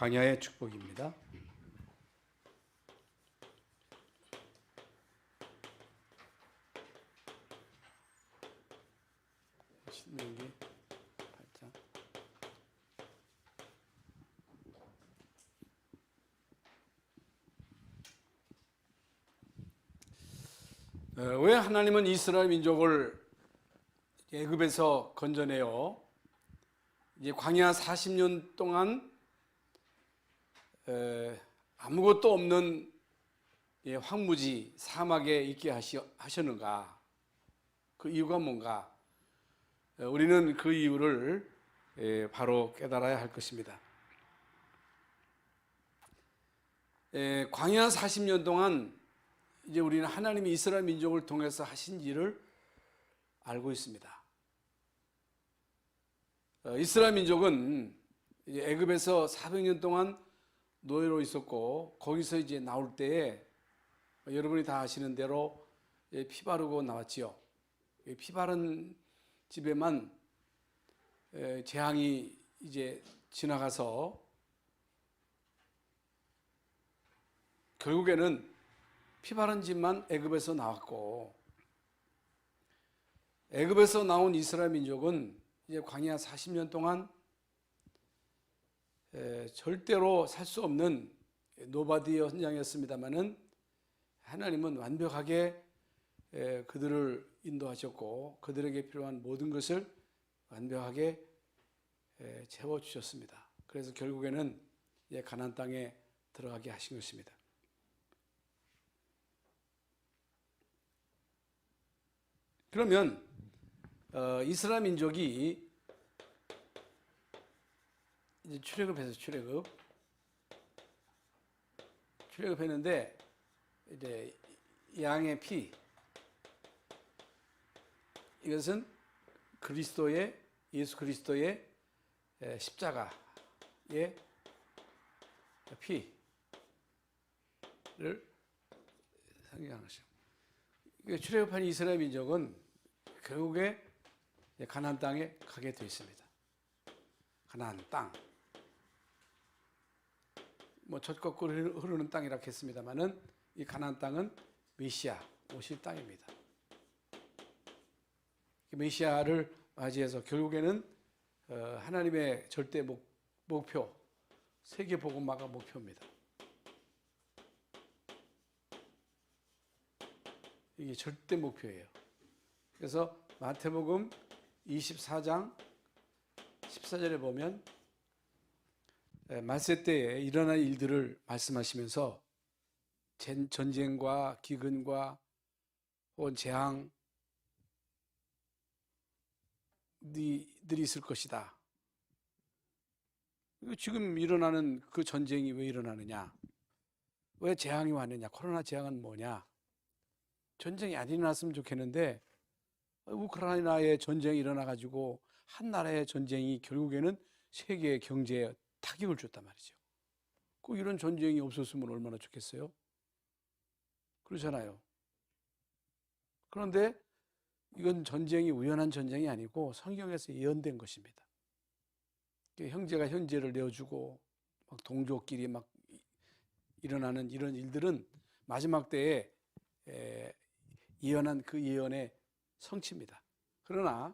광야의 축복입니다. 신명기 8장. 왜 하나님은 이스라엘 민족을 애굽에서 건져내어 이제 광야 40년 동안 아무것도 없는 황무지 사막에 있게 하셨는가? 그 이유가 뭔가? 우리는 그 이유를 바로 깨달아야 할 것입니다. 광야 40년 동안 이제 우리는 하나님이 이스라엘 민족을 통해서 하신 일을 알고 있습니다. 이스라엘 민족은 애굽에서 400년 동안 노예로 있었고, 거기서 이제 나올 때에 여러분이 다 아시는 대로 피 바르고 나왔지요. 피 바른 집에만 재앙이 이제 지나가서 결국에는 피 바른 집만 애굽에서 나왔고, 애굽에서 나온 이스라엘 민족은 이제 광야 40년 동안 절대로 살 수 없는 노바디의 현장이었습니다마는 하나님은 완벽하게 그들을 인도하셨고 그들에게 필요한 모든 것을 완벽하게 채워주셨습니다. 그래서 결국에는 가나안 땅에 들어가게 하신 것입니다. 그러면 이스라엘 민족이 이제 출애굽했는데 이제 양의 피, 이것은 예수 그리스도의 십자가의 피를 상징하는 것이죠. 출애굽한 이스라엘 민족은 결국에 가나안 땅에 가게 되어 있습니다. 가나안 땅, 젖 거꾸로 흐르는 땅이라 했습니다만은 이 가나안 땅은 메시아 오실 땅입니다. 메시아를 맞이해서 결국에는 하나님의 절대 목표, 세계 복음화가 목표입니다. 이게 절대 목표예요. 그래서 마태복음 24장 14절에 보면 말세 때에 일어날 일들을 말씀하시면서 전쟁과 기근과 혹은 재앙들이 있을 것이다. 지금 일어나는 그 전쟁이 왜 일어나느냐? 왜 재앙이 왔느냐? 코로나 재앙은 뭐냐? 전쟁이 안 일어났으면 좋겠는데 우크라이나에 전쟁이 일어나가지고 한 나라의 전쟁이 결국에는 세계의 경제에 타격을 줬단 말이죠. 이런 전쟁이 없었으면 얼마나 좋겠어요? 그렇잖아요. 그런데 이건 전쟁이 우연한 전쟁이 아니고 성경에서 예언된 것입니다. 형제가 형제를 내어주고 막 동족끼리 막 일어나는 이런 일들은 마지막 때에 예언한 그 예언의 성취입니다. 그러나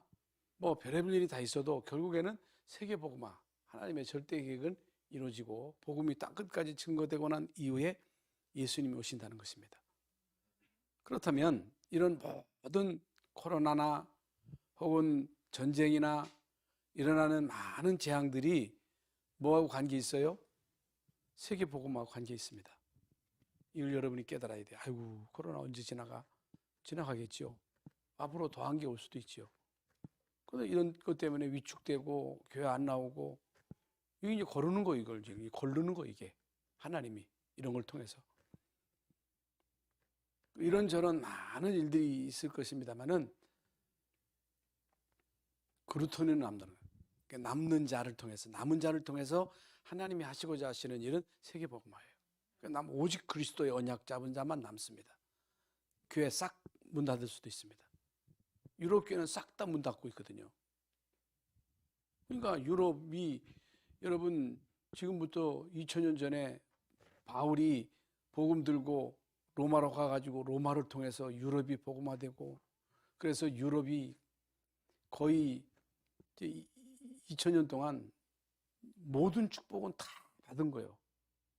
별의별 일이 다 있어도 결국에는 세계복음화, 하나님의 절대 계획은 이루어지고 복음이 땅 끝까지 증거되고 난 이후에 예수님이 오신다는 것입니다. 그렇다면 이런 모든 코로나나 혹은 전쟁이나 일어나는 많은 재앙들이 뭐하고 관계 있어요? 세계복음하고 관계 있습니다. 이걸 여러분이 깨달아야 돼요. 아이고, 코로나 언제 지나가겠죠. 앞으로 더한 게 올 수도 있죠. 그런데 이런 것 때문에 위축되고 교회 안 나오고 이게 이제 거르는 거, 이걸 지금 거르는 거, 이게 하나님이 이런 걸 통해서 이런저런 많은 일들이 있을 것입니다만은 그루터는 남는 자를 통해서, 남은 자를 통해서 하나님이 하시고자 하시는 일은 세계복음화예요. 오직 그리스도의 언약 잡은 자만 남습니다. 교회 싹 문 닫을 수도 있습니다. 유럽 교회는 싹 다 문 닫고 있거든요. 그러니까 유럽이, 여러분 지금부터 2000년 전에 바울이 복음 들고 로마로 가가지고 로마를 통해서 유럽이 복음화되고, 그래서 유럽이 거의 2000년 동안 모든 축복은 다 받은 거예요.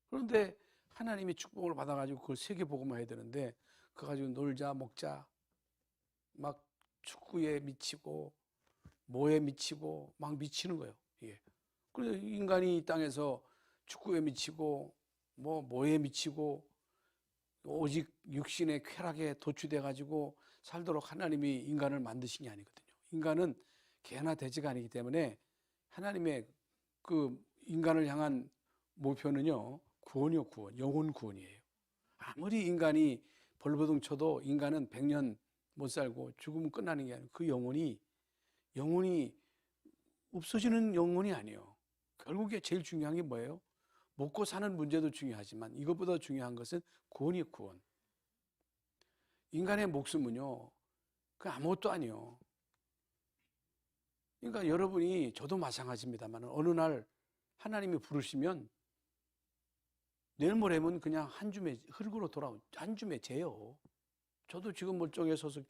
그런데 하나님이 축복을 받아가지고 그걸 세계 복음화해야 되는데, 그거 가지고 놀자 먹자 막 축구에 미치고 뭐에 미치고 막 미치는 거예요. 예. 그래서 인간이 이 땅에서 축구에 미치고 뭐에 미치고 오직 육신의 쾌락에 도취돼 가지고 살도록 하나님이 인간을 만드신 게 아니거든요. 인간은 개나 돼지가 아니기 때문에 하나님의 그 인간을 향한 목표는요, 구원이요, 구원, 영혼 구원이에요. 아무리 인간이 벌거둥 쳐도 인간은 100년 못 살고 죽으면 끝나는 게 아니고, 그 영혼이 없어지는 영혼이 아니에요. 결국에 제일 중요한 게 뭐예요? 먹고 사는 문제도 중요하지만 이것보다 중요한 것은 구원이에요, 구원. 인간의 목숨은요, 그 아무것도 아니에요. 그러니까 여러분이, 저도 마찬가지입니다만, 어느 날 하나님이 부르시면 내일 모레면 그냥 한 줌의 흙으로 돌아온 한 줌의 재요. 저도 지금 멀쩡해 서서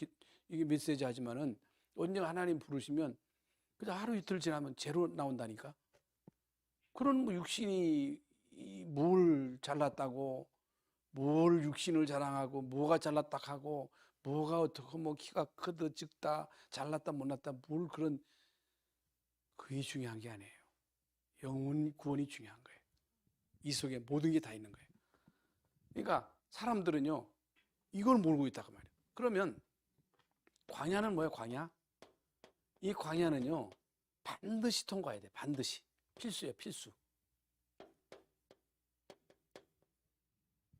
이게 메시지 하지만은 언제 하나님 부르시면 그냥 하루 이틀 지나면 재로 나온다니까. 그런 뭐 육신이 뭘 잘났다고, 뭘 육신을 자랑하고, 뭐가 잘났다 하고, 뭐가 어떻고, 뭐 키가 크다 적다 잘났다 못났다, 뭘 그런, 그게 중요한 게 아니에요. 영혼 구원이 중요한 거예요. 이 속에 모든 게 다 있는 거예요. 그러니까 사람들은요, 이걸 모르고 있다고 말이에요. 그러면 광야는 뭐예요? 광야? 이 광야는요, 반드시 통과해야 돼. 반드시. 필수예요, 필수.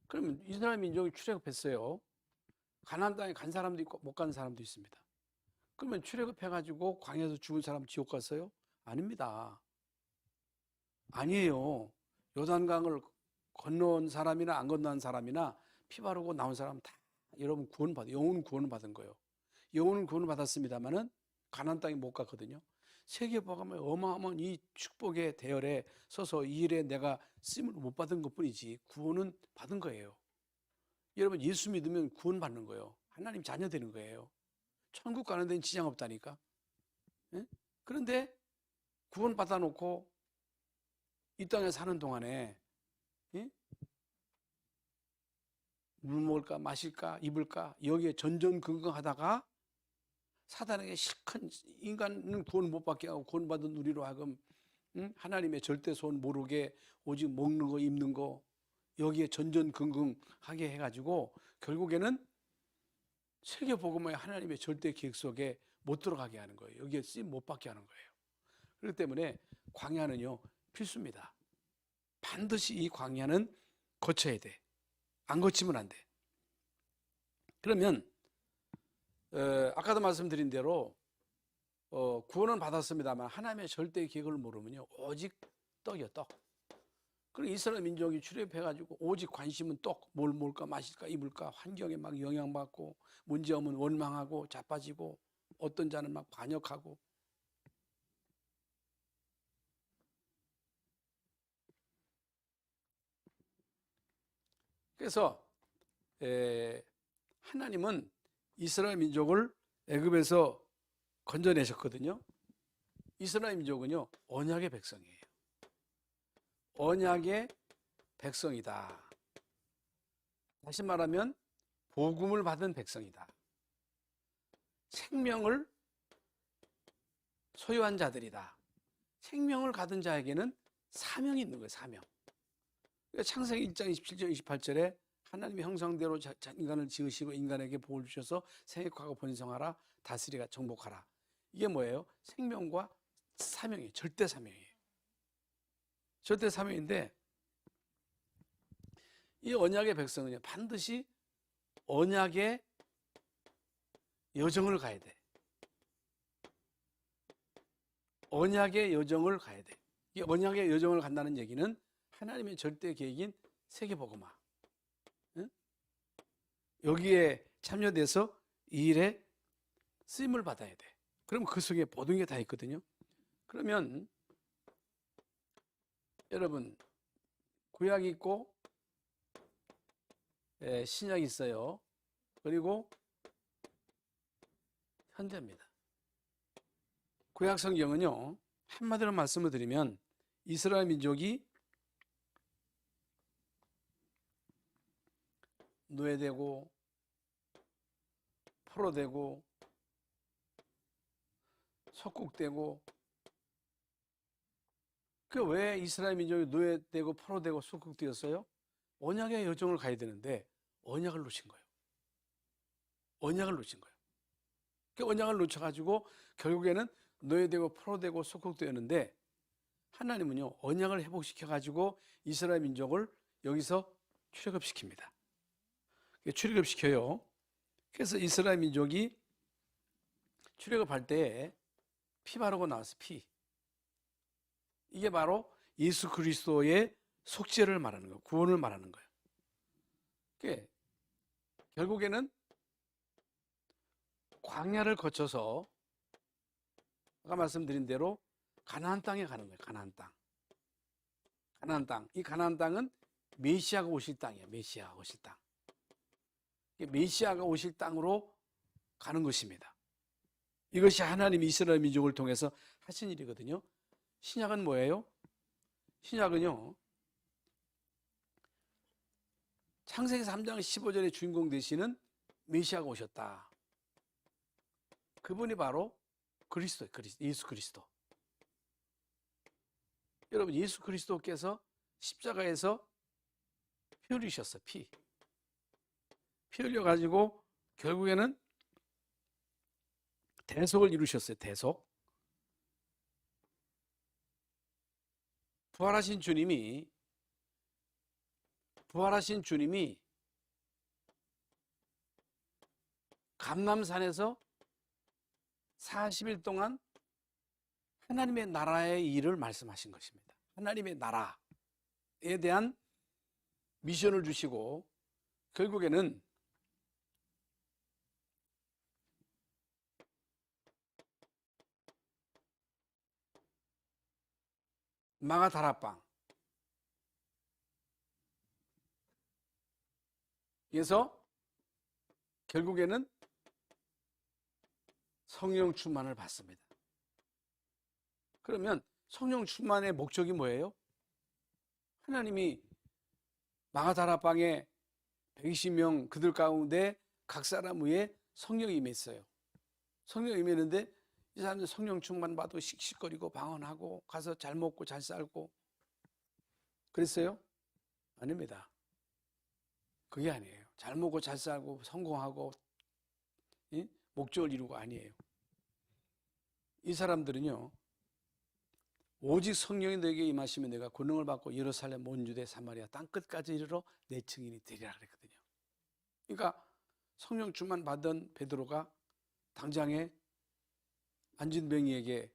그러면 이스라엘 민족이 출애굽했어요. 가나안 땅에 간 사람도 있고 못 간 사람도 있습니다. 그러면 출애굽해가지고 광야에서 죽은 사람 지옥 갔어요? 아닙니다. 아니에요. 요단강을 건너온 사람이나 안 건너온 사람이나 피 바르고 나온 사람 다 여러분 구원받아, 영혼 구원을 받은 거예요. 영혼은 구원을 받았습니다만은 가나안 땅에 못 갔거든요. 세계복음의 어마어마한 이 축복의 대열에 서서 이 일에 내가 쓰임을 못 받은 것뿐이지 구원은 받은 거예요. 여러분, 예수 믿으면 구원 받는 거예요. 하나님 자녀 되는 거예요. 천국 가는 데는 지장 없다니까. 예? 그런데 구원 받아놓고 이 땅에 사는 동안에, 예? 물 먹을까 마실까 입을까 여기에 전전긍긍하다가 사단에게 실컷 인간은 구원 못 받게 하고 구원받은 우리로 하여금, 하나님의 절대 소원 모르게 오직 먹는 거 입는 거 여기에 전전긍긍하게 해가지고 결국에는 세계복음의 하나님의 절대 계획 속에 못 들어가게 하는 거예요. 여기에 쓰임 못 받게 하는 거예요. 그렇기 때문에 광야는요, 필수입니다. 반드시 이 광야는 거쳐야 돼. 안 거치면 안 돼. 그러면 아까도 말씀드린 대로 구원은 받았습니다만 하나님의 절대 계획을 모르면요, 오직 떡이요, 떡. 그리고 이스라엘 민족이 출애굽해가지고 오직 관심은 떡, 뭘 먹을까 마실까 입을까, 환경에 막 영향받고 문제없으면 원망하고 자빠지고 어떤 자는 막 반역하고. 그래서 하나님은 이스라엘 민족을 애굽에서 건져내셨거든요. 이스라엘 민족은요, 언약의 백성이에요. 언약의 백성이다. 다시 말하면 복음을 받은 백성이다. 생명을 소유한 자들이다. 생명을 가진 자에게는 사명이 있는 거예요, 사명. 그러니까 창세기 1장 27절 28절에 하나님의 형상대로 인간을 지으시고 인간에게 복을 주셔서 생육하고 번성하라, 다스리가 정복하라. 이게 뭐예요? 생명과 사명이에요. 절대 사명이에요. 절대 사명인데 이 언약의 백성은요, 반드시 언약의 여정을 가야 돼. 언약의 여정을 가야 돼. 이 언약의 여정을 간다는 얘기는 하나님의 절대 계획인 세계복음화, 응? 여기에 참여돼서 이 일에 쓰임을 받아야 돼. 그럼 그 속에 모든 게 다 있거든요. 그러면 여러분, 구약이 있고 신약이 있어요. 그리고 현대입니다. 구약 성경은요, 한마디로 말씀을 드리면 이스라엘 민족이 노예되고 포로되고 속국되고, 그 왜 이스라엘 민족이 노예되고 포로되고 속국되었어요? 언약의 여정을 가야 되는데 언약을 놓친 거예요. 언약을 놓친 거예요. 그 언약을 놓쳐가지고 결국에는 노예되고 포로되고 속국되었는데, 하나님은요 언약을 회복시켜가지고 이스라엘 민족을 여기서 출애굽시킵니다. 출애굽시켜요. 그래서 이스라엘 민족이 출애굽할 때 피 바르고 나와서 피, 이게 바로 예수 그리스도의 속죄를 말하는 거예요. 구원을 말하는 거예요. 그게 결국에는 광야를 거쳐서 아까 말씀드린 대로 가나안 땅에 가는 거예요. 가나안 땅. 가나안 땅. 이 가나안 땅은 메시아가 오실 땅이에요. 메시아가 오실 땅. 메시아가 오실 땅으로 가는 것입니다. 이것이 하나님이 이스라엘 민족을 통해서 하신 일이거든요. 신약은 뭐예요? 신약은요, 창세기 3장 15절의 주인공 되시는 메시아가 오셨다. 그분이 바로 그리스도예요. 예수 그리스도. 여러분, 예수 그리스도께서 십자가에서 피 흘리셨어요. 피 흘려가지고 결국에는 대속을 이루셨어요. 대속. 부활하신 주님이 감람산에서 40일 동안 하나님의 나라의 일을 말씀하신 것입니다. 하나님의 나라에 대한 미션을 주시고, 결국에는 마가다락방 에서 결국에는 성령 충만을 받습니다. 그러면 성령 충만의 목적이 뭐예요? 하나님이 마가다락방에 120명 그들 가운데 각 사람 위에 성령이 임했어요. 성령이 임했는데 이 사람들 성령 충만 받고 씩씩거리고 방언하고 가서 잘 먹고 잘 살고 그랬어요? 아닙니다. 그게 아니에요. 잘 먹고 잘 살고 성공하고 목적을 이루고 아니에요. 이 사람들은요, 오직 성령이 너에게 임하시면 내가 권능을 받고 예루살렘 온 유대 사마리아 땅 끝까지 이르러 내 증인이 되리라 그랬거든요. 그러니까 성령 충만 받은 베드로가 당장에 안진뱅이에게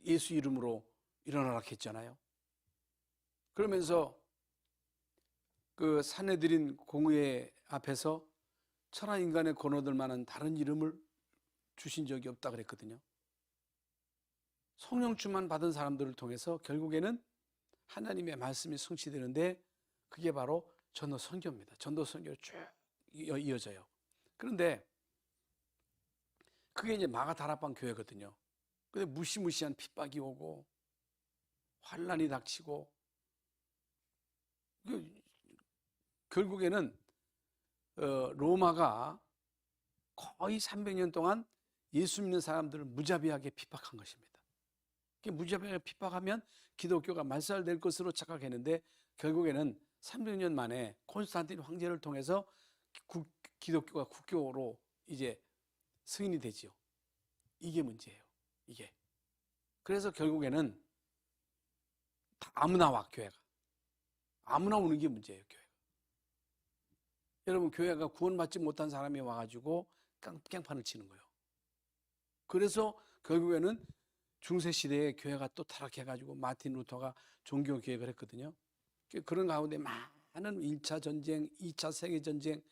예수 이름으로 일어나라 했잖아요. 그러면서 그 산헤드린 공회 앞에서 천하 인간의 권어들 만한 다른 이름을 주신 적이 없다 그랬거든요. 성령 충만 받은 사람들을 통해서 결국에는 하나님의 말씀이 성취되는데, 그게 바로 전도 선교입니다. 전도 선교로 쭉 이어져요. 그런데 그게 이제 마가다락방 교회거든요. 근데 무시무시한 핍박이 오고 환란이 닥치고, 결국에는 로마가 거의 300년 동안 예수 믿는 사람들을 무자비하게 핍박한 것입니다. 무자비하게 핍박하면 기독교가 말살될 것으로 착각했는데, 결국에는 300년 만에 콘스탄틴 황제를 통해서 기독교가 국교로 이제 승인이 되지요. 이게 문제예요. 이게. 그래서 결국에는 아무나 와, 교회가. 아무나 오는 게 문제예요, 교회가. 여러분, 교회가 구원받지 못한 사람이 와가지고 깽판을 치는 거예요. 그래서 결국에는 중세시대에 교회가 또 타락해가지고 마틴 루터가 종교개혁을 했거든요. 그런 가운데 많은 1차 전쟁, 2차 세계전쟁,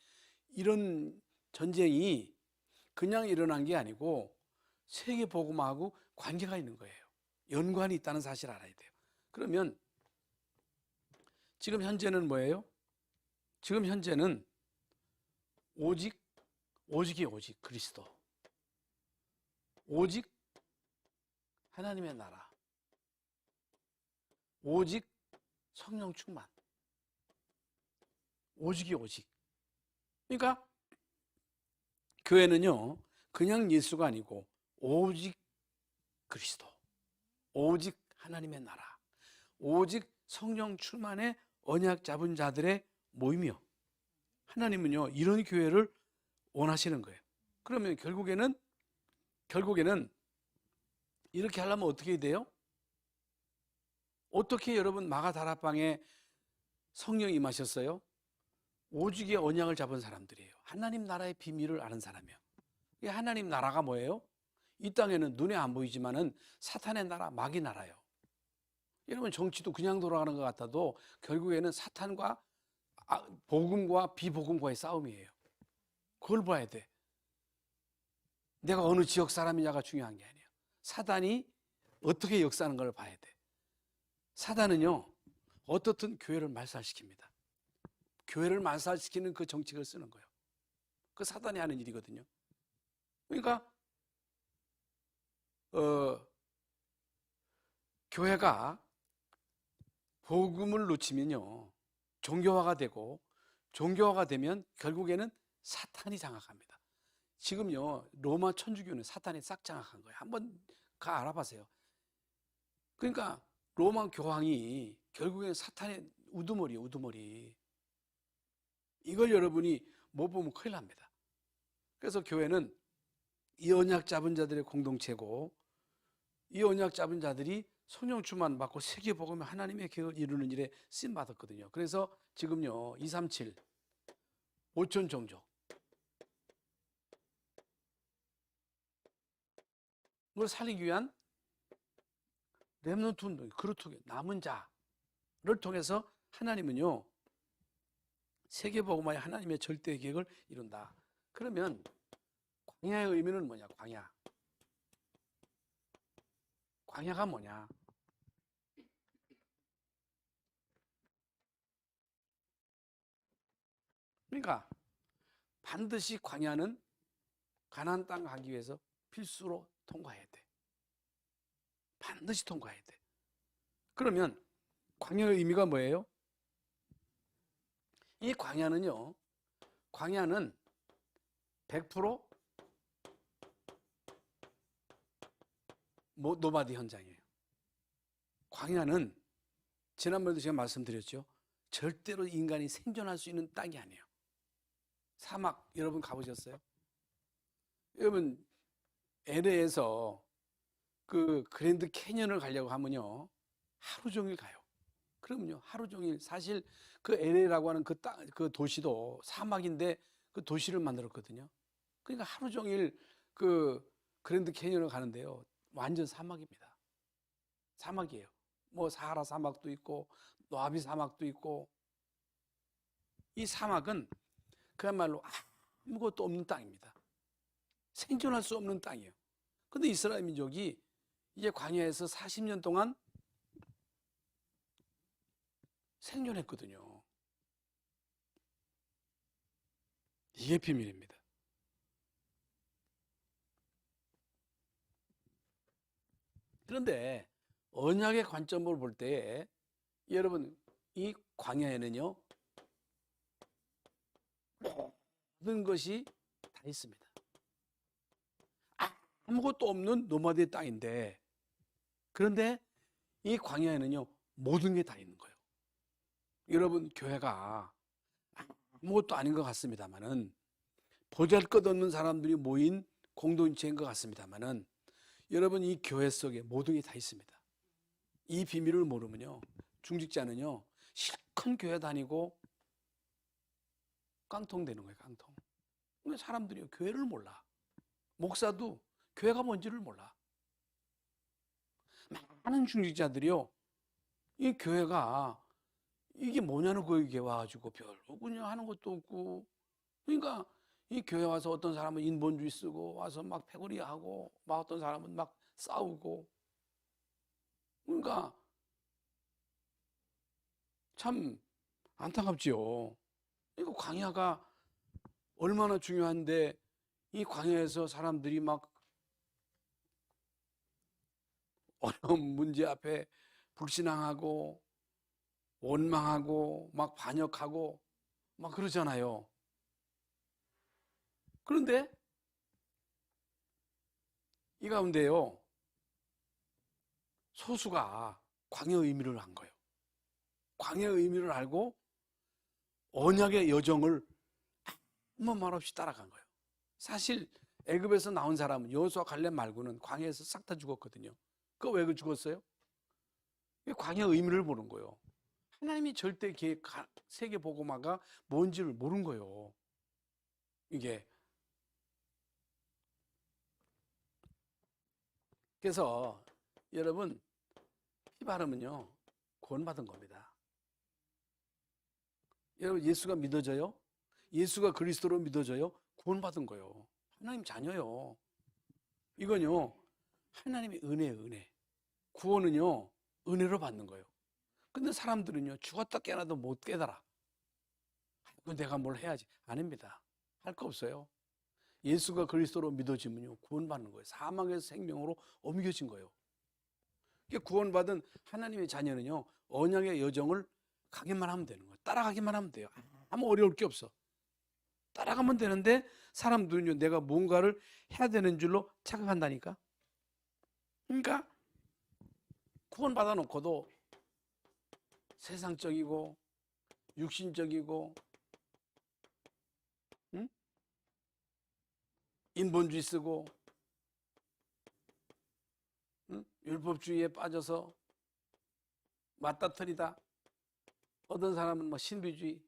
이런 전쟁이 그냥 일어난 게 아니고 세계복음하고 관계가 있는 거예요. 연관이 있다는 사실을 알아야 돼요. 그러면 지금 현재는 뭐예요? 지금 현재는 오직이 오직 그리스도, 오직 하나님의 나라, 오직 성령 충만, 오직이 오직. 그러니까 교회는요 그냥 예수가 아니고 오직 그리스도, 오직 하나님의 나라, 오직 성령 충만의 언약 잡은 자들의 모임이요. 하나님은요 이런 교회를 원하시는 거예요. 그러면 결국에는 이렇게 하려면 어떻게 해야 돼요? 어떻게 여러분 마가다락방에 성령이 임하셨어요? 오직의 언약을 잡은 사람들이에요. 하나님 나라의 비밀을 아는 사람이에요. 이 하나님 나라가 뭐예요? 이 땅에는 눈에 안 보이지만은 사탄의 나라, 마귀 나라예요. 여러분 정치도 그냥 돌아가는 것 같아도 결국에는 사탄과 복음과 비복음과의 싸움이에요. 그걸 봐야 돼. 내가 어느 지역 사람이냐가 중요한 게 아니에요. 사단이 어떻게 역사하는 걸 봐야 돼. 사단은요 어떻든 교회를 말살시킵니다. 교회를 말살시키는 그 정책을 쓰는 거예요. 그 사단이 하는 일이거든요. 그러니까 교회가 복음을 놓치면요 종교화가 되고, 종교화가 되면 결국에는 사탄이 장악합니다. 지금요 로마 천주교는 사탄이 싹 장악한 거예요. 한번 가 알아보세요. 그러니까 로마 교황이 결국에는 사탄의 우두머리예요. 우두머리. 이걸 여러분이 못 보면 큰일 납니다. 그래서 교회는 이 언약 잡은 자들의 공동체고, 이 언약 잡은 자들이 성령 충만 받고 세계 복음의 하나님의 계획을 이루는 일에 쓰임 받았거든요. 그래서 지금요 237 5천 종족 을 살리기 위한 렘넌트 운동, 그루트교 남은 자를 통해서 하나님은요 세계 복음화의 하나님의 절대 계획을 이룬다. 그러면 광야의 의미는 뭐냐? 광야가 뭐냐? 그러니까 반드시 광야는 가나안 땅 가기 위해서 필수로 통과해야 돼. 반드시 통과해야 돼. 그러면 광야의 의미가 뭐예요? 이 광야는 100% 노마드 현장이에요. 광야는 지난번에도 제가 말씀드렸죠. 절대로 인간이 생존할 수 있는 땅이 아니에요. 사막 여러분 가보셨어요? 여러분 LA에서 그 그랜드 캐년을 가려고 하면요 하루 종일 가요. 그러면요 하루 종일, 사실 그 LA라고 하는 그 도시도 사막인데 그 도시를 만들었거든요. 그러니까 하루 종일 그 그랜드 캐년을 가는데요 완전 사막입니다. 사막이에요. 뭐 사하라 사막도 있고 노아비 사막도 있고, 이 사막은 그야말로 아무것도 없는 땅입니다. 생존할 수 없는 땅이에요. 근데 이스라엘 민족이 이제 광야에서 40년 동안 생존했거든요. 이게 비밀입니다. 그런데 언약의 관점으로 볼 때 여러분 이 광야에는요 모든 것이 다 있습니다. 아무것도 없는 노마드의 땅인데, 그런데 이 광야에는요 모든 게 다 있는 거예요. 여러분 교회가 아무것도 아닌 것 같습니다만은, 보잘것없는 사람들이 모인 공동체인 것 같습니다만은, 여러분 이 교회 속에 모든 게 다 있습니다. 이 비밀을 모르면요 중직자는요 실컷 교회 다니고 깡통되는 거예요. 깡통. 근데 사람들이 교회를 몰라. 목사도 교회가 뭔지를 몰라. 많은 중직자들이요 이 교회가 이게 뭐냐는 거기에 와가지고 별로 그냥 하는 것도 없고, 그러니까 이 교회 와서 어떤 사람은 인본주의 쓰고 와서 막 패거리 하고, 막 어떤 사람은 막 싸우고, 그러니까 참 안타깝지요. 이거 광야가 얼마나 중요한데 이 광야에서 사람들이 막 어려운 문제 앞에 불신앙하고 원망하고 막 반역하고 막 그러잖아요. 그런데 이 가운데요, 소수가 광야의 의미를 안 거예요. 광야의 의미를 알고 언약의 여정을 아무 말 없이 따라간 거예요. 사실 애굽에서 나온 사람은 여호수아 갈렙 말고는 광야에서 싹 다 죽었거든요. 그거 왜 죽었어요? 광야의 의미를 모르는 거예요. 하나님이 절대 계획 세계 복음화가 뭔지를 모르는 거예요. 이게 그래서 여러분, 피 바르면요 구원받은 겁니다. 여러분, 예수가 믿어져요? 예수가 그리스도로 믿어져요? 구원받은 거예요. 하나님 자녀요. 이건요 하나님의 은혜예요. 은혜. 구원은요 은혜로 받는 거예요. 근데 사람들은요 죽었다 깨어나도 못 깨달아. 내가 뭘 해야지. 아닙니다. 할 거 없어요. 예수가 그리스도로 믿어지면요 구원받는 거예요. 사망에서 생명으로 옮겨진 거예요. 구원받은 하나님의 자녀는요 언약의 여정을 가기만 하면 되는 거예요. 따라가기만 하면 돼요. 아무 어려울 게 없어. 따라가면 되는데 사람들은요 내가 뭔가를 해야 되는 줄로 착각한다니까. 그러니까 구원받아 놓고도 세상적이고 육신적이고 응? 인본주의 쓰고 응? 율법주의에 빠져서 맞다트리다. 어떤 사람은 뭐 신비주의.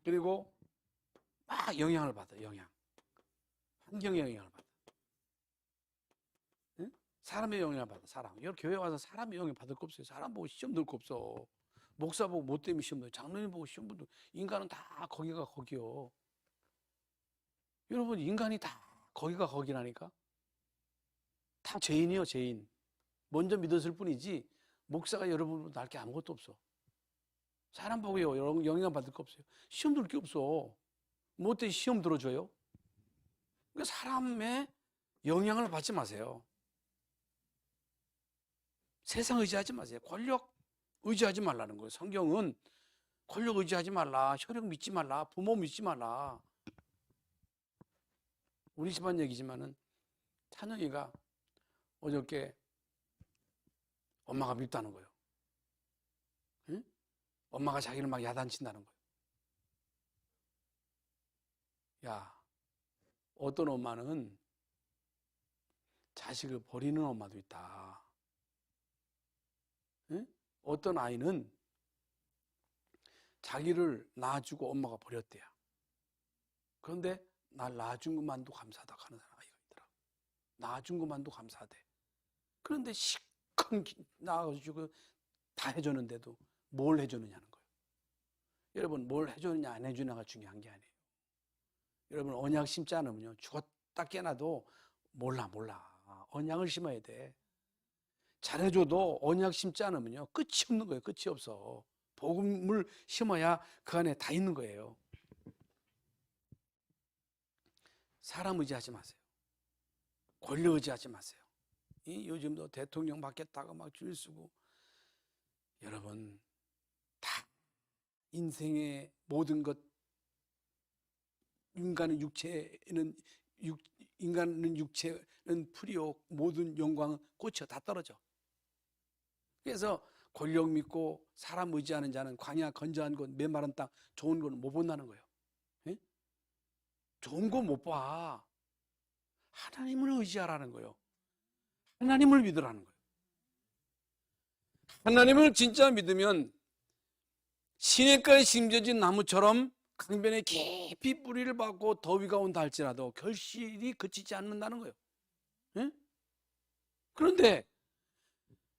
그리고 막 영향을 받아. 환경의 영향을 받아. 응? 사람의 영향을 받아. 사람. 여기 교회 와서 사람의 영향을 받을 거 없어요. 사람 보고 시험 들 거 없어. 목사 보고 뭐 때문에 시험 들어. 장로님 보고 시험 들어. 인간은 다 거기가 거기요. 여러분, 인간이 다 거기가 거기라니까. 다 죄인이요, 죄인. 먼저 믿었을 뿐이지 목사가 여러분보다 날 게 아무것도 없어. 사람 보고요 영향 받을 거 없어요. 시험 들 게 없어. 뭐 때문에 시험 들어줘요? 그러니까 사람의 영향을 받지 마세요. 세상 의지하지 마세요. 권력 의지하지 말라는 거예요. 성경은 권력 의지하지 말라, 혈육 믿지 말라, 부모 믿지 말라. 우리 집안 얘기지만은 찬영이가 어저께 엄마가 밉다는 거예요. 응? 엄마가 자기를 막 야단친다는 거예요. 야, 어떤 엄마는 자식을 버리는 엄마도 있다. 응? 어떤 아이는 자기를 낳아주고 엄마가 버렸대요. 그런데 날 낳아준 것만도 감사하다 하는 아이가 있더라. 낳아준 것만도 감사하대. 그런데 시큰 낳아가지고 다 해줬는데도 뭘 해줬느냐는 거예요. 여러분, 뭘 해줬느냐 안 해주느냐가 중요한 게 아니에요. 여러분, 언약 심지 않으면요 죽었다 깨나도 몰라. 언약을 심어야 돼. 잘해줘도 언약 심지 않으면요 끝이 없는 거예요. 끝이 없어. 복음을 심어야 그 안에 다 있는 거예요. 사람 의지하지 마세요. 권력 의지하지 마세요. 요즘도 대통령 받겠다고 막 줄 서고. 여러분, 다 인생의 모든 것, 인간의 육체는 풀이요 모든 영광은 꽃이요 다 떨어져. 그래서 권력 믿고 사람 의지하는 자는 광야 건조한 곳 메마른 땅 좋은 건 못 본다는 거예요. 예? 좋은 거 못 봐. 하나님을 의지하라는 거예요. 하나님을 믿으라는 거예요. 하나님을 진짜 믿으면 시냇가에 심겨진 나무처럼 강변에 깊이 뿌리를 받고 더위가 온다 할지라도 결실이 그치지 않는다는 거예요. 예? 그런데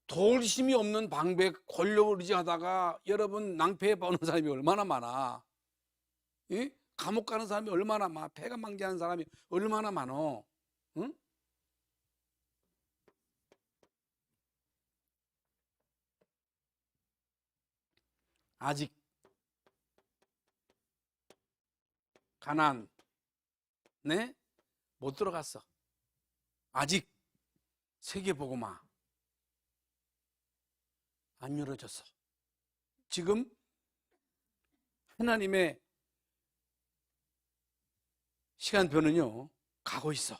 도울심이 없는 방백, 권력을 의지하다가 여러분 낭패에 보는 사람이 얼마나 많아. 예? 감옥 가는 사람이 얼마나 많아. 폐가망신하는 사람이 얼마나 많어. 응? 아직 가나안에 못 들어갔어. 아직 세계복음화 안 이루어졌어. 지금 하나님의 시간표는요 가고 있어.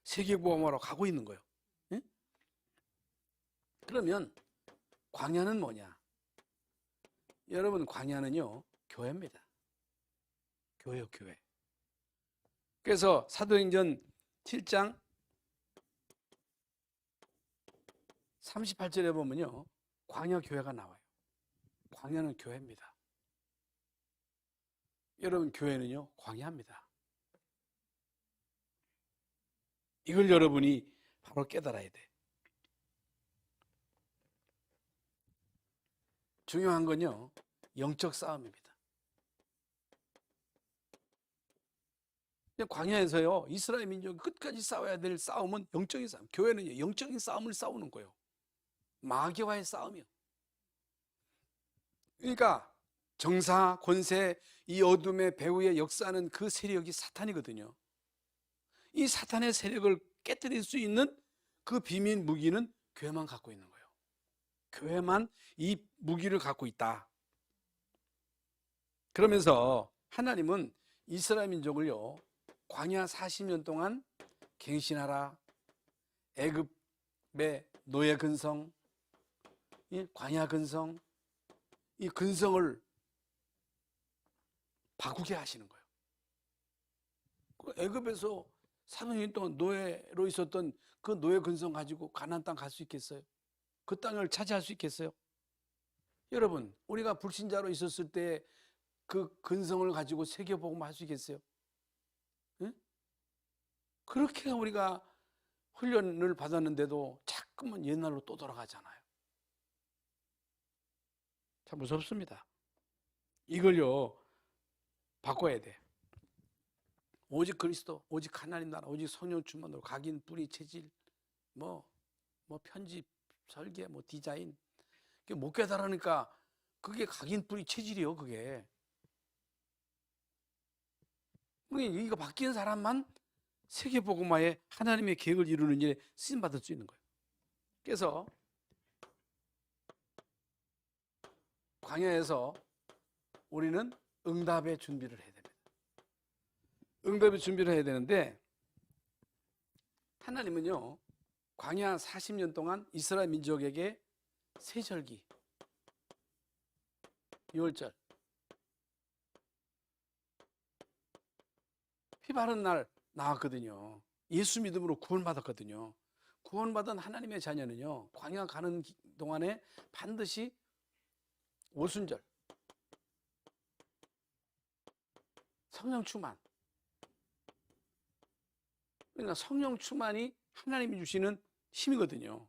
세계복음화로 가고 있는 거예요. 예? 그러면 광야는 뭐냐? 여러분, 광야는요 교회입니다. 교회요, 교회. 그래서 사도행전 7장 38절에 보면요 광야 교회가 나와요. 광야는 교회입니다. 여러분, 교회는요 광야입니다. 이걸 여러분이 바로 깨달아야 돼. 중요한 건요 영적 싸움입니다. 광야에서요 이스라엘 민족이 끝까지 싸워야 될 싸움은 영적인 싸움. 교회는요 영적인 싸움을 싸우는 거예요. 마귀와의 싸움이요. 그러니까 정사, 권세, 이 어둠의 배후의 역사는 그 세력이 사탄이거든요. 이 사탄의 세력을 깨뜨릴 수 있는 그 비밀 무기는 교회만 갖고 있는 거예요. 교회만 이 무기를 갖고 있다. 그러면서 하나님은 이스라엘 민족을요 광야 40년 동안 갱신하라, 애굽의 노예 근성, 이 광야 근성, 이 근성을 바꾸게 하시는 거예요. 애굽에서 400년 동안 노예로 있었던 그 노예 근성 가지고 가나안 땅 갈 수 있겠어요? 그 땅을 차지할 수 있겠어요? 여러분, 우리가 불신자로 있었을 때 그 근성을 가지고 세계복음 할 수 있겠어요? 응? 그렇게 우리가 훈련을 받았는데도 자꾸만 옛날로 또 돌아가잖아요. 참 무섭습니다. 이걸요 바꿔야 돼. 오직 그리스도, 오직 하나님 나라, 오직 성령 충만으로 각인, 뿌리, 체질, 뭐 편집, 설계, 디자인. 못 깨달으니까 그게 각인, 뿌리, 체질이요. 그게. 이거 바뀐 사람만 세계복음화에 하나님의 계획을 이루는 일에 쓰임받을 수 있는 거예요. 그래서 광야에서 우리는 응답의 준비를 해야 됩니다. 응답의 준비를 해야 되는데 하나님은요 광야 40년 동안 이스라엘 민족에게 세절기, 유월절, 피 바른 날 나왔거든요. 예수 믿음으로 구원받았거든요. 구원받은 하나님의 자녀는요 광야 가는 동안에 반드시 오순절, 성령 충만. 그러니까 성령 충만이 하나님이 주시는 힘이거든요.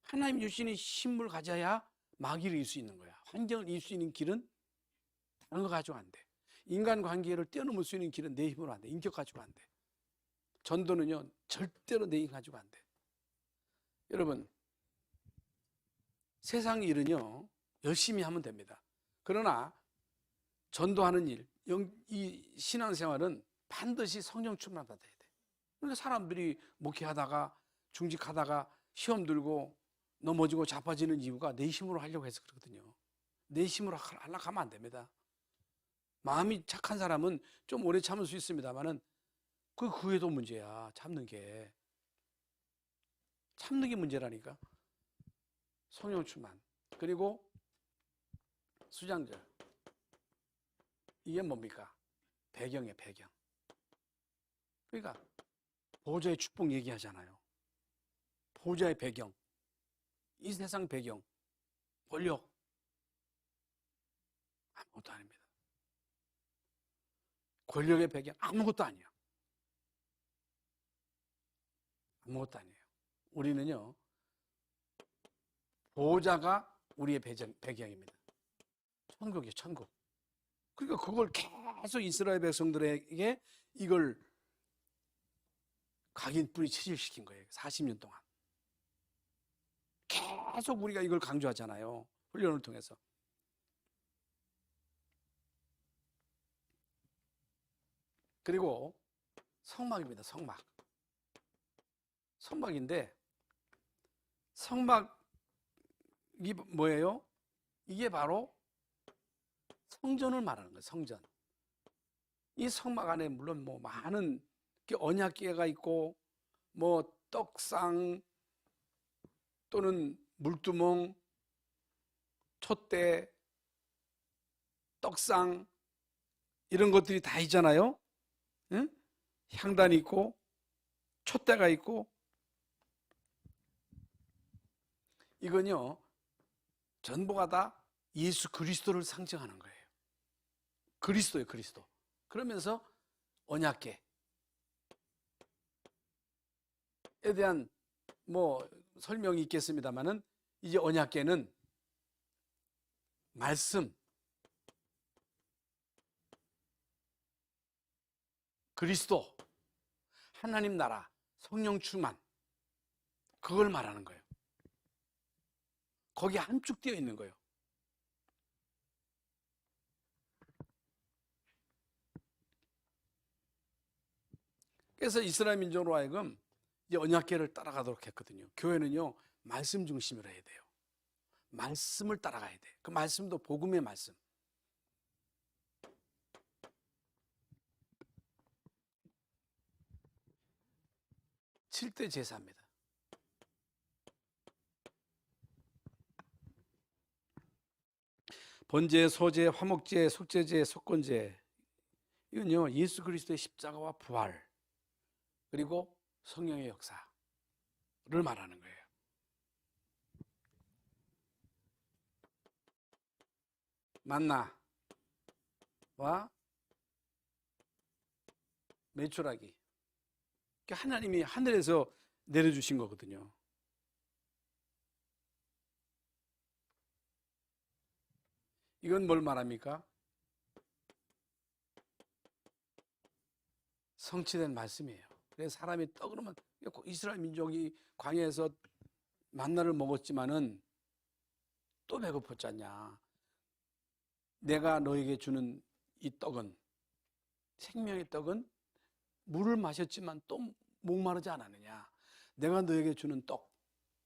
하나님이 주시는 힘을 가져야 마귀를 이길 수 있는 거야. 환경을 이길 수 있는 길은 다른 거 가지고 안 돼. 인간관계를 뛰어넘을 수 있는 길은 내 힘으로 안 돼. 인격 가지고 안 돼. 전도는요 절대로 내 힘 가지고 안 돼. 여러분, 세상 일은요 열심히 하면 됩니다. 그러나 전도하는 일, 이 신앙생활은 반드시 성령 충만 받아야 돼. 그러니까 사람들이 목회하다가 중직하다가 시험 들고 넘어지고 자빠지는 이유가 내 힘으로 하려고 해서 그렇거든요. 내 힘으로 하려고 하면 안 됩니다. 마음이 착한 사람은 좀 오래 참을 수 있습니다만은 그 후에도 문제야. 참는 게 문제라니까. 성령 충만. 그리고 수장절. 이게 뭡니까? 배경이에요, 배경. 그러니까 보호자의 축복 얘기하잖아요. 보호자의 배경, 이 세상 배경, 권력 아무것도 아닙니다. 권력의 배경 아무것도 아니에요. 아무것도 아니에요. 우리는요 보호자가 우리의 배경입니다. 천국이에요, 천국. 그러니까 그걸 계속 이스라엘 백성들에게 이걸 각인 뿌리 체질시킨 거예요. 40년 동안. 계속 우리가 이걸 강조하잖아요. 훈련을 통해서. 그리고 성막입니다. 성막인데 성막이 뭐예요? 이게 바로 성전을 말하는 거예요. 성전. 이 성막 안에 물론 뭐 많은 언약궤가 있고 뭐 떡상 또는 물두멍, 촛대, 떡상 이런 것들이 다 있잖아요. 응? 향단이 있고 촛대가 있고 이건요 전부가 다 예수 그리스도를 상징하는 거예요. 그리스도예요, 그리스도. 그러면서 언약궤에 대한 뭐 설명이 있겠습니다만은 이제 언약궤는 말씀, 그리스도, 하나님 나라, 성령 충만 그걸 말하는 거예요. 거기에 함축되어 있는 거예요. 그래서 이스라엘 민족으로 하여금 이제 언약궤를 따라가도록 했거든요. 교회는요 말씀 중심으로 해야 돼요. 말씀을 따라가야 돼. 그 말씀도 복음의 말씀. 칠대 제사입니다. 번제, 소제, 화목제, 속죄제, 속건제 이건요 예수 그리스도의 십자가와 부활 그리고 성령의 역사를 말하는 거예요. 만나와 메추라기 하나님이 하늘에서 내려주신 거거든요. 이건 뭘 말합니까? 성취된 말씀이에요. 그래서 사람이 떡으로만 이스라엘 민족이 광야에서 만나를 먹었지만은 또 배고팠지 않냐. 내가 너에게 주는 이 떡은 생명의 떡은 물을 마셨지만 또 목마르지 않았느냐. 내가 너에게 주는 떡,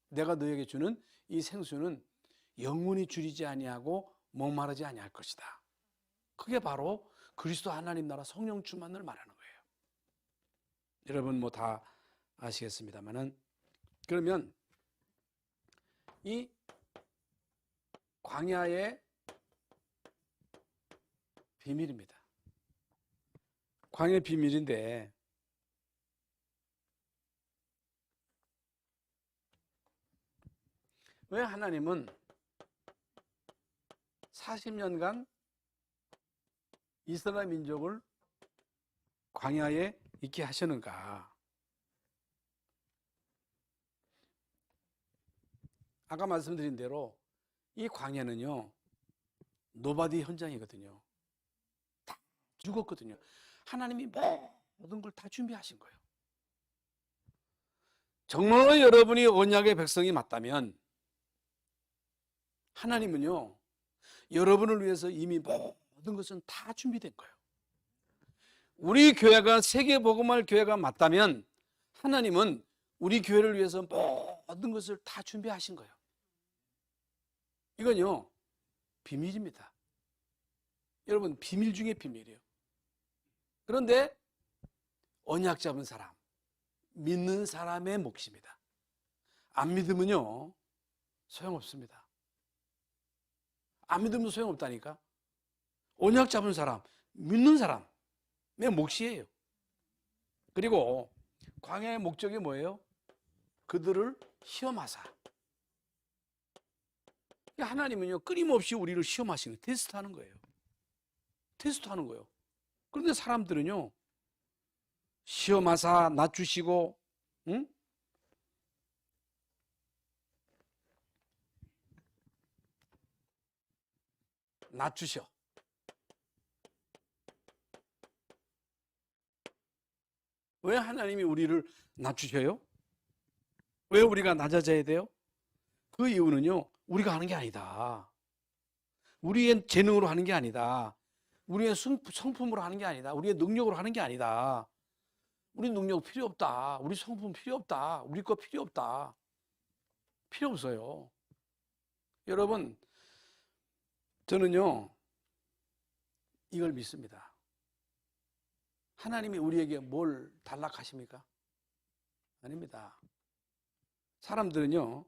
내가 너에게 주는 이 생수는 영원히 줄이지 아니하고 목마르지 아니할 것이다. 그게 바로 그리스도 하나님 나라 성령 충만을 말하는 거예요. 여러분 뭐 다 아시겠습니다만은 그러면 이 광야의 비밀입니다. 광야의 비밀인데 왜 하나님은 40년간 이스라엘 민족을 광야에 있게 하셨는가? 아까 말씀드린 대로 이 광야는요 노바디 현장이거든요. 다 죽었거든요. 하나님이 모든 걸 다 준비하신 거예요. 정말로 여러분이 언약의 백성이 맞다면 하나님은요 여러분을 위해서 이미 모든 것은 다 준비된 거예요. 우리 교회가 세계복음할 교회가 맞다면 하나님은 우리 교회를 위해서 모든 것을 다 준비하신 거예요. 이건요 비밀입니다. 여러분 비밀 중에 비밀이에요. 그런데 언약 잡은 사람, 믿는 사람의 몫입니다. 안 믿으면요 소용없습니다. 안 믿으면 소용없다니까. 언약 잡은 사람, 믿는 사람의 몫이에요. 그리고 광야의 목적이 뭐예요? 그들을 시험하사. 하나님은요 끊임없이 우리를 시험하시는 테스트하는 거예요. 테스트하는 거예요. 그런데 사람들은요 시험하사 낮추시고 응? 낮추셔. 왜 하나님이 우리를 낮추셔요? 왜 우리가 낮아져야 돼요? 그 이유는요 우리가 하는 게 아니다. 우리의 재능으로 하는 게 아니다. 우리의 성품으로 하는 게 아니다. 우리의 능력으로 하는 게 아니다. 우리 능력 필요 없다. 우리 성품 필요 없다. 우리 거 필요 없다. 필요 없어요. 여러분, 저는요, 이걸 믿습니다. 하나님이 우리에게 뭘 달라하십니까? 아닙니다. 사람들은요,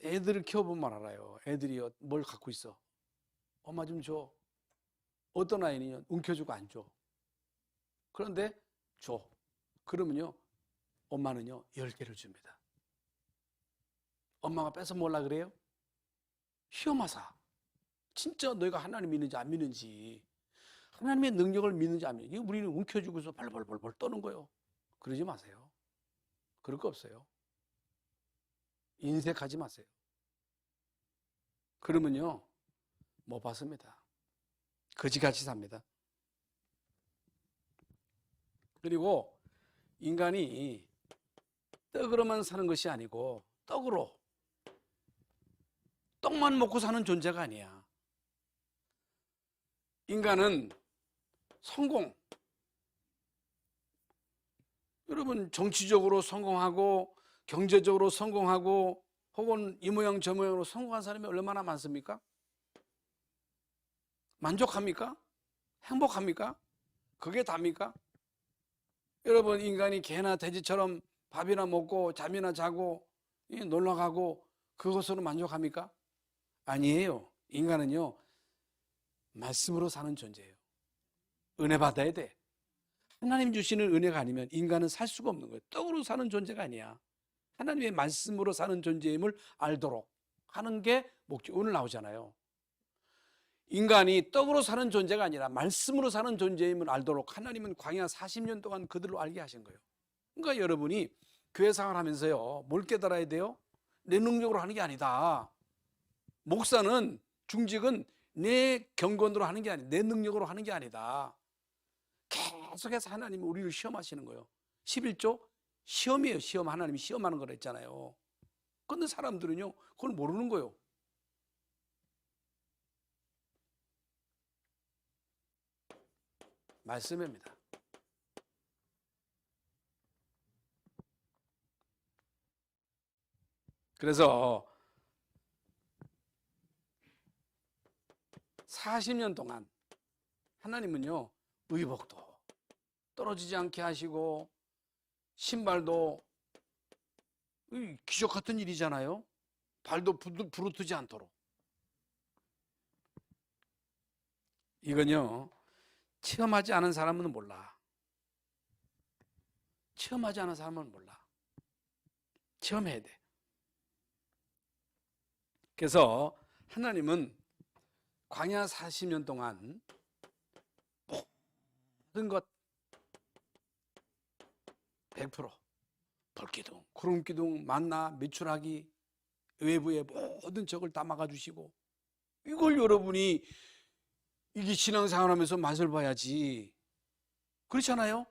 애들을 키워보면 알아요. 애들이 뭘 갖고 있어. 엄마 좀 줘. 어떤 아이는요, 움켜주고 안 줘. 그런데 줘. 그러면요, 엄마는요, 10개를 줍니다. 엄마가 뺏어 먹으려 그래요? 시험하사. 진짜 너희가 하나님 믿는지 안 믿는지, 하나님의 능력을 믿는지 안 믿는지, 우리는 움켜주고서 벌벌벌벌 떠는 거예요. 그러지 마세요. 그럴 거 없어요. 인색하지 마세요. 그러면요, 못 받습니다. 거지같이 삽니다. 그리고 인간이 떡으로만 사는 것이 아니고 떡으로, 떡만 먹고 사는 존재가 아니야. 인간은 성공, 여러분 정치적으로 성공하고 경제적으로 성공하고 혹은 이 모양 저 모양으로 성공한 사람이 얼마나 많습니까? 만족합니까? 행복합니까? 그게 답니까? 여러분, 인간이 개나 돼지처럼 밥이나 먹고 잠이나 자고 놀러 가고 그것으로 만족합니까? 아니에요. 인간은요, 말씀으로 사는 존재예요. 은혜 받아야 돼. 하나님 주시는 은혜가 아니면 인간은 살 수가 없는 거예요. 떡으로 사는 존재가 아니야. 하나님의 말씀으로 사는 존재임을 알도록 하는 게 목적. 오늘 나오잖아요. 인간이 떡으로 사는 존재가 아니라 말씀으로 사는 존재임을 알도록 하나님은 광야 40년 동안 그들로 알게 하신 거예요. 그러니까 여러분이 교회 생활 하면서요, 뭘 깨달아야 돼요? 내 능력으로 하는 게 아니다. 목사는, 중직은 내 경건으로 하는 게 아니다. 내 능력으로 하는 게 아니다. 계속해서 하나님은 우리를 시험하시는 거예요. 11조 시험이에요. 시험. 하나님이 시험하는 거라 했잖아요. 그런데 사람들은요, 그걸 모르는 거예요. 말씀입니다. 그래서 40년 동안 하나님은요, 의복도 떨어지지 않게 하시고 신발도, 기적 같은 일이잖아요. 발도 부르트지 않도록. 이건요, 체험하지 않은 사람은 몰라. 체험하지 않은 사람은 몰라. 체험해야 돼. 그래서 하나님은 광야 40년 동안 모든 것 100% 벌기둥, 구름기둥, 만나, 메추라기, 외부의 모든 적을 다 막아주시고, 이걸 여러분이 이게 신앙생활하면서 맛을 봐야지. 그렇잖아요?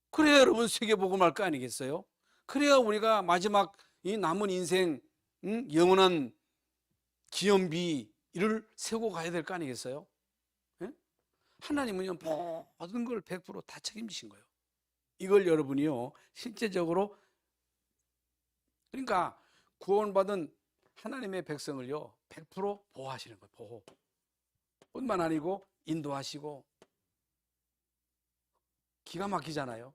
그래야 여러분 세계복음할 거 아니겠어요? 그래야 우리가 마지막 이 남은 인생, 영원한 기염비를 세고 가야 될 거 아니겠어요? 예? 하나님은요, 모든 걸 100% 다 책임지신 거예요. 이걸 여러분이요, 실제적으로, 그러니까 구원받은 하나님의 백성을요, 100% 보호하시는 거예요. 보호. 뿐만 아니고 인도하시고. 기가 막히잖아요.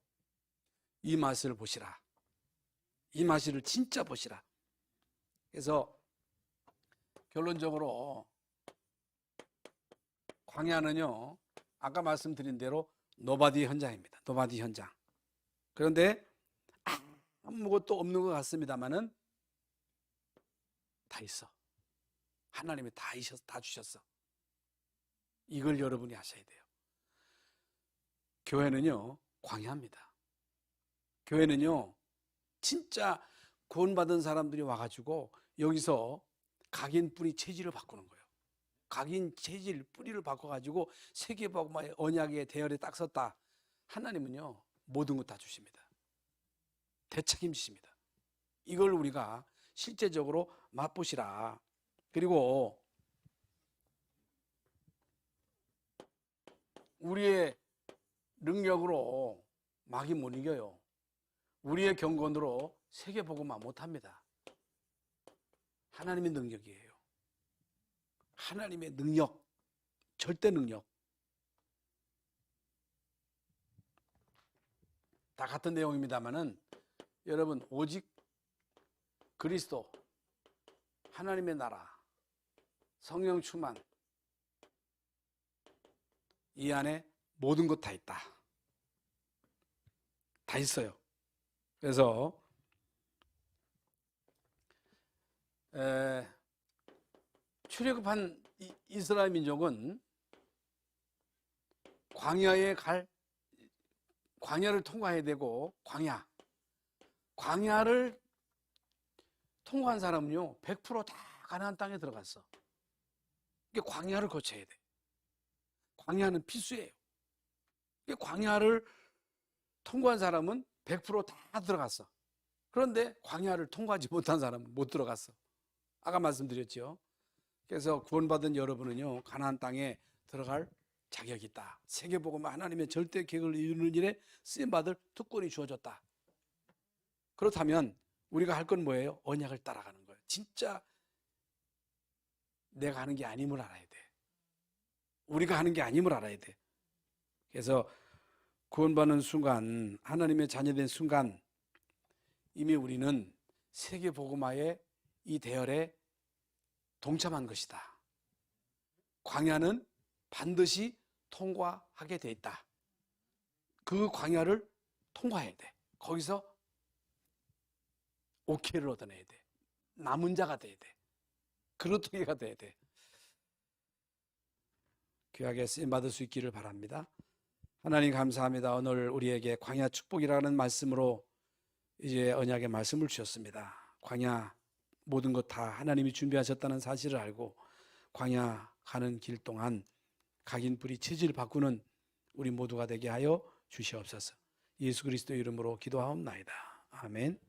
이 맛을 보시라. 이 맛을 진짜 보시라. 그래서 결론적으로 광야는요, 아까 말씀드린 대로 노바디 현장입니다. 노바디 현장. 그런데 아무것도 없는 것 같습니다만은 다 있어. 하나님이 다 주셨어. 이걸 여러분이 아셔야 돼요. 교회는요, 광야입니다. 교회는요, 진짜 구원받은 사람들이 와가지고 여기서 각인 뿌리 체질을 바꾸는 거예요. 각인 체질 뿌리를 바꿔가지고 세계복음화의 언약의 대열에 딱 섰다. 하나님은요, 모든 것 다 주십니다. 대책임지십니다. 이걸 우리가 실제적으로 맛보시라. 그리고 우리의 능력으로 마귀 못 이겨요. 우리의 경건으로 세계복음화 못합니다. 하나님의 능력이에요. 하나님의 능력, 절대 능력. 다 같은 내용입니다만은 여러분, 오직 그리스도, 하나님의 나라, 성령 충만, 이 안에 모든 것 다 있다. 다 있어요. 그래서 출애굽한 이스라엘 민족은 광야를 통과해야 되고, 광야를 통과한 사람은요 100% 다 가나안 땅에 들어갔어. 이게 광야를 거쳐야 돼. 광야는 필수예요. 이게 광야를 통과한 사람은 100% 다 들어갔어. 그런데 광야를 통과하지 못한 사람은 못 들어갔어. 아까 말씀드렸죠. 그래서 구원받은 여러분은요 가나안 땅에 들어갈 자격이 있다. 세계복음은 하나님의 절대 계획을 이루는 일에 쓰임받을 특권이 주어졌다. 그렇다면 우리가 할 건 뭐예요? 언약을 따라가는 거예요. 진짜 내가 하는 게 아님을 알아야 돼. 우리가 하는 게 아님을 알아야 돼. 그래서 구원받는 순간, 하나님의 자녀된 순간 이미 우리는 세계복음화의 이 대열에 동참한 것이다. 광야는 반드시 통과하게 돼 있다. 그 광야를 통과해야 돼. 거기서 오케이를 얻어내야 돼. 남은 자가 돼야 돼. 그렇게가 돼야 돼. 귀하게 쓰임받을 수 있기를 바랍니다. 하나님 감사합니다. 오늘 우리에게 광야 축복이라는 말씀으로 이제 언약의 말씀을 주셨습니다. 광야 모든 것 다 하나님이 준비하셨다는 사실을 알고 광야 가는 길 동안 각인 뿌리 체질 바꾸는 우리 모두가 되게 하여 주시옵소서. 예수 그리스도 이름으로 기도하옵나이다. 아멘.